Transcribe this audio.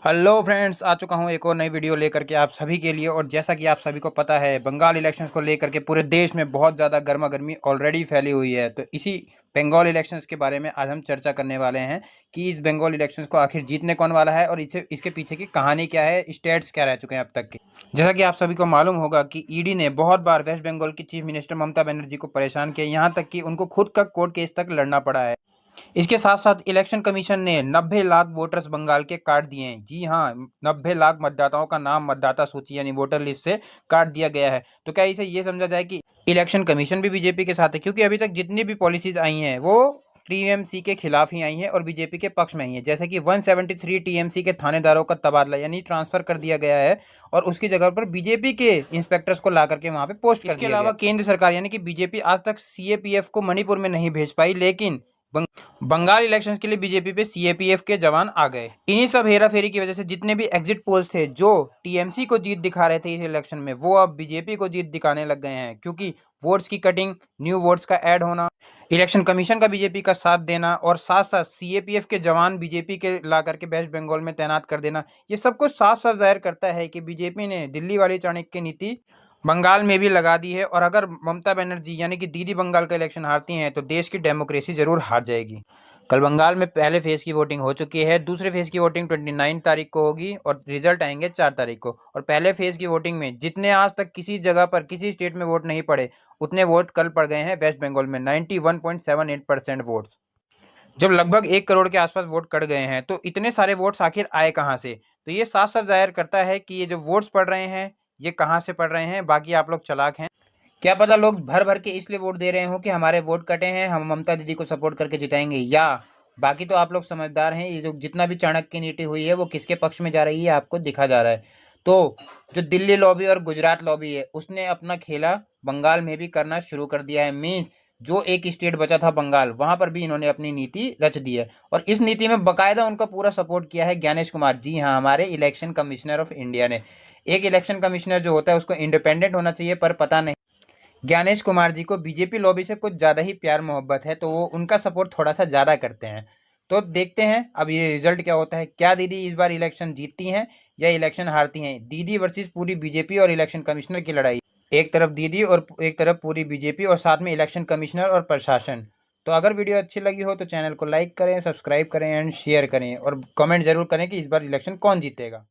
Hello friends, आ चुका हूँ एक और नई वीडियो लेकर के आप सभी के लिए। और जैसा कि आप सभी को पता है, बंगाल इलेक्शंस को लेकर के पूरे देश में बहुत ज़्यादा गर्मा गर्मी ऑलरेडी फैली हुई है। तो इसी बंगाल इलेक्शंस के बारे में आज हम चर्चा करने वाले हैं कि इस बंगाल इलेक्शंस को आखिर जीतने कौन वाला है और इसके पीछे की कहानी क्या है, स्टेट्स क्या रह चुके हैं अब तक के। जैसा कि आप सभी को मालूम होगा कि ईडी ने बहुत बार वेस्ट बंगाल की चीफ मिनिस्टर ममता बनर्जी को परेशान किया, यहाँ तक कि उनको खुद का कोर्ट केस तक लड़ना पड़ा है। इसके साथ साथ इलेक्शन कमीशन ने 90 लाख वोटर्स बंगाल के काट दिए हैं। जी हाँ, 90 लाख मतदाताओं का नाम मतदाता सूची यानी वोटर लिस्ट से काट दिया गया है। तो क्या इसे ये समझा जाए कि इलेक्शन कमीशन भी बीजेपी के साथ है? क्योंकि अभी तक जितनी भी पॉलिसीज आई हैं वो टीएमसी के खिलाफ ही आई हैं और बीजेपी के पक्ष में आई हैं। जैसे कि 173 टीएमसी के थानेदारों का तबादला यानी ट्रांसफर कर दिया गया है और उसकी जगह पर बीजेपी के इंस्पेक्टर्स को ला करके वहां पे पोस्ट कर दिया गया। इसके अलावा केंद्र सरकार यानी कि बीजेपी आज तक सीएपीएफ को मणिपुर में नहीं भेज पाई, लेकिन बंगाल इलेक्शंस के लिए बीजेपी पे सीएपीएफ के जवान आ गए। इन्हीं सब हेराफेरी की वजह से जितने भी एग्जिट पोल्स थे जो टीएमसी को जीत दिखा रहे थे इस इलेक्शन में, वो अब बीजेपी को जीत दिखाने लग गए हैं। क्योंकि वोट्स की कटिंग, न्यू वोट्स का ऐड होना, इलेक्शन कमीशन का बीजेपी का साथ देना और साथ साथ सीएपीएफ के जवान बीजेपी के ला करके वेस्ट बंगाल में तैनात कर देना, ये सब कुछ साफ साफ जाहिर करता है कि बीजेपी ने दिल्ली वाली चाणक्य नीति बंगाल में भी लगा दी है। और अगर ममता बनर्जी यानी कि दीदी बंगाल का इलेक्शन हारती हैं तो देश की डेमोक्रेसी जरूर हार जाएगी। कल बंगाल में पहले फेज की वोटिंग हो चुकी है, दूसरे फेज की वोटिंग 29 तारीख को होगी और रिजल्ट आएंगे 4 तारीख को। और पहले फेज की वोटिंग में जितने आज तक किसी जगह पर किसी स्टेट में वोट नहीं पड़े, उतने वोट कल पड़ गए हैं वेस्ट बंगाल में, 91.78% वोट्स। जब लगभग 1 करोड़ के आसपास वोट कट गए हैं तो इतने सारे वोट्स आखिर आए कहाँ से? तो ये साफ साफ जाहिर करता है कि ये जो वोट्स पड़ रहे हैं ये कहाँ से पड़ रहे हैं। बाकी आप लोग चालाक हैं, क्या पता लोग भर भर के इसलिए वोट दे रहे हो कि हमारे वोट कटे हैं, हम ममता दीदी को सपोर्ट करके जिताएंगे। या बाकी तो आप लोग समझदार हैं, ये जो जितना भी चाणक्य नीति हुई है वो किसके पक्ष में जा रही है आपको दिखा जा रहा है। तो जो दिल्ली लॉबी और गुजरात लॉबी है उसने अपना खेला बंगाल में भी करना शुरू कर दिया है। मीन्स जो एक स्टेट बचा था बंगाल, वहां पर भी इन्होंने अपनी नीति रच दी है। और इस नीति में बकायदा उनका पूरा सपोर्ट किया है ज्ञानेश कुमार, जी हाँ, हमारे इलेक्शन कमिश्नर ऑफ इंडिया ने। एक इलेक्शन कमिश्नर जो होता है उसको इंडिपेंडेंट होना चाहिए, पर पता नहीं ज्ञानेश कुमार जी को बीजेपी लॉबी से कुछ ज़्यादा ही प्यार मोहब्बत है, तो वो उनका सपोर्ट थोड़ा सा ज़्यादा करते हैं। तो देखते हैं अब ये रिजल्ट क्या होता है। क्या दीदी इस बार इलेक्शन जीतती हैं या इलेक्शन हारती हैं? दीदी वर्सेस पूरी बीजेपी और इलेक्शन कमिश्नर की लड़ाई, एक तरफ दीदी और एक तरफ पूरी बीजेपी और साथ में इलेक्शन कमिश्नर और प्रशासन। तो अगर वीडियो अच्छी लगी हो तो चैनल को लाइक करें, सब्सक्राइब करें एंड शेयर करें और कमेंट जरूर करें कि इस बार इलेक्शन कौन जीतेगा।